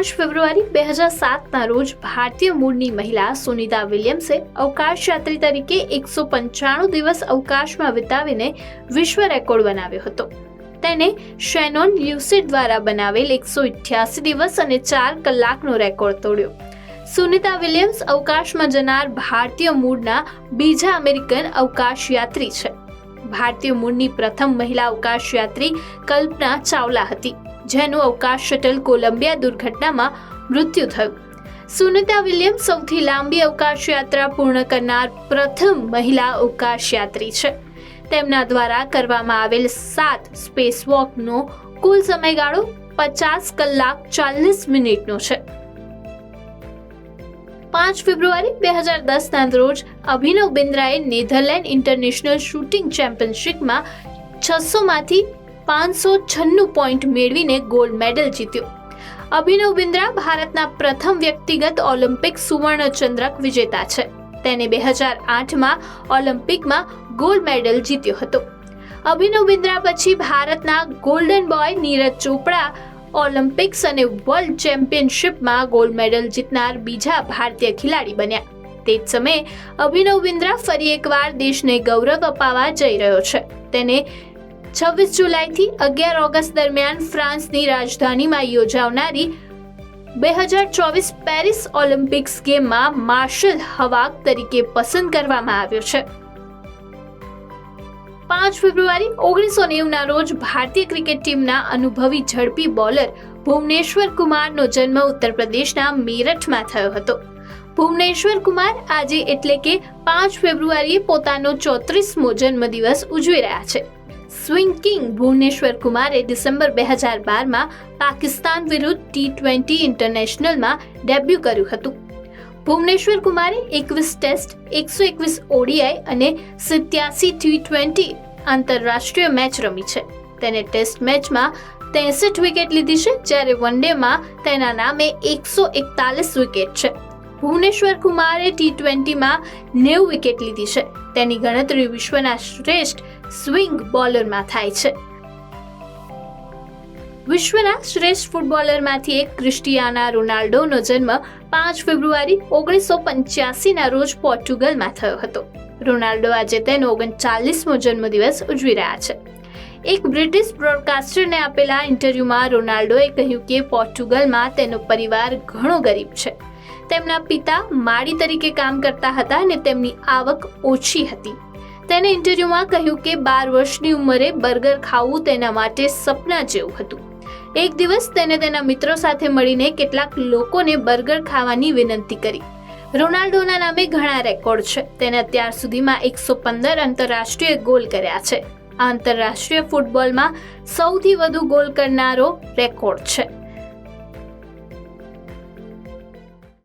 5 ફેબ્રુઆરી 2007ના રોજ ભારતીય મૂળની મહિલા સુનિતા વિલિયમ્સે અવકાશયાત્રી તરીકે 195 દિવસ અવકાશમાં વિતાવીને વિશ્વ રેકોર્ડ બનાવ્યો હતો. તેને શેનોન લ્યુસિડ દ્વારા બનાવેલ 188 દિવસ અને 4 કલાકનો રેકોર્ડ તોડ્યો. સુનિતા વિલિયમ્સ અવકાશમાં જનાર ભારતીય મૂળના બીજા અમેરિકન અવકાશયાત્રી છે. ભારતીય મૂળની પ્રથમ મહિલા અવકાશયાત્રી કલ્પના ચાવલા હતી, જેનું અવકાશ શટલ કોલંબિયા દુર્ઘટનામાં મૃત્યુ થયું. સુનિતા વિલિયમ્સ સૌથી લાંબી અવકાશ યાત્રા પૂર્ણ કરનાર પ્રથમ મહિલા અવકાશયાત્રી છે. તેમના દ્વારા કરવામાં આવેલ 7 સ્પેસવોકનો કુલ સમયગાળો 50 કલાક 40 મિનિટનો છે. 5 ફેબ્રુઆરી 2010ના રોજ અભિનવ બિંદ્રાએ નેધરલેન્ડ ઇન્ટરનેશનલ શૂટિંગ ચેમ્પિયનશિપમાં 600માંથી 596 પોઈન્ટ મેળવીને ગોલ્ડ મેડલ જીત્યો. અભિનવ બિંદ્રા ભારતના પ્રથમ વ્યક્તિગત ઓલિમ્પિક સુવર્ણ ચંદ્રક વિજેતા છે. તેને 2008માં ઓલિમ્પિકમાં ગોલ્ડ મેડલ જીત્યો હતો. અભિનવ બિંદ્રા પછી ભારતના ગોલ્ડન બોય નીરજ ચોપડા ઓલિમ્પિક્સ અને વર્લ્ડ ચેમ્પિયનશિપમાં ગોલ્ડ મેડલ જીતનાર બીજા ભારતીય ખેલાડી બન્યા. તે જ સમયે અભિનવ બિંદ્રા ફરી એકવાર દેશને ગૌરવ અપાવવા જઈ રહ્યો છે. તેને 26 જુલાઈથી 11 ઓગસ્ટ દરમિયાન ફ્રાન્સની રાજધાનીમાં યોજાનારી 2024 પેરિસ ઓલિમ્પિક્સ ગેમમાં માર્શલ હવાક તરીકે પસંદ કરવામાં આવ્યો છે. 5 ફેબ્રુઆરી 1990ના રોજ ભારતીય ક્રિકેટ ટીમના અનુભવી ઝડપી બોલર ભુવનેશ્વર કુમારનો જન્મ ઉત્તર પ્રદેશના મેરઠમાં થયો હતો. ભુવનેશ્વર કુમાર આજે એટલે કે 5 ફેબ્રુઆરીએ પોતાનો 34મો જન્મદિવસ ઉજવી રહ્યા છે. સ્વિંગ કિંગ ભુવનેશ્વર કુમારે ડિસેમ્બર 2012માં પાકિસ્તાન વિરુદ્ધ T20 ઇન્ટરનેશનલમાં ડેબ્યુ કર્યું હતું. ભુવનેશ્વર કુમારે 21 ટેસ્ટ, 121 ODI અને 87 T20 આંતરરાષ્ટ્રીય મેચ રમી છે. તેને ટેસ્ટ મેચમાં 63 વિકેટ લીધી છે, જ્યારે વન ડેમાં તેના નામે 141 વિકેટ છે. ભુવનેશ્વર કુમારે T20માં 90 વિકેટ લીધી છે. તેની ગણતરી વિશ્વના શ્રેષ્ઠ સ્વિંગ બોલરમાં થાય છે. વિશ્વના શ્રેષ્ઠ ફૂટબોલરમાંથી એક ક્રિસ્ટિયાનો રોનાલ્ડોનો જન્મ 5 ફેબ્રુઆરી 1985ના રોજ પોર્ટુગલમાં થયો હતો. રોનાલ્ડો આજે તેનો 39મો જન્મદિવસ ઉજવી રહ્યા છે. એક બ્રિટિશ બ્રોડકાસ્ટરને આપેલા ઇન્ટરવ્યુમાં રોનાલ્ડોએ કહ્યું કે પોર્ટુગલમાં તેનો પરિવાર ઘણો ગરીબ છે. તેમના પિતા માળી તરીકે કામ કરતા હતા અને તેમની આવક ઓછી હતી. તેને ઇન્ટરવ્યુમાં કહ્યું કે 12 વર્ષની ઉંમરે બર્ગર ખાવું તેના માટે સપના જેવું હતું. એક દિવસ તેને તેના મિત્રો સાથે મળીને કેટલાક લોકોને બર્ગર ખાવાની વિનંતી કરી. રોનાલ્ડોના નામે ઘણા રેકોર્ડ છે. તેને અત્યાર સુધીમાં 115 આંતરરાષ્ટ્રીય ગોલ કર્યા છે. આંતરરાષ્ટ્રીય ફૂટબોલમાં સૌથી વધુ ગોલ કરનારો રેકોર્ડ છે.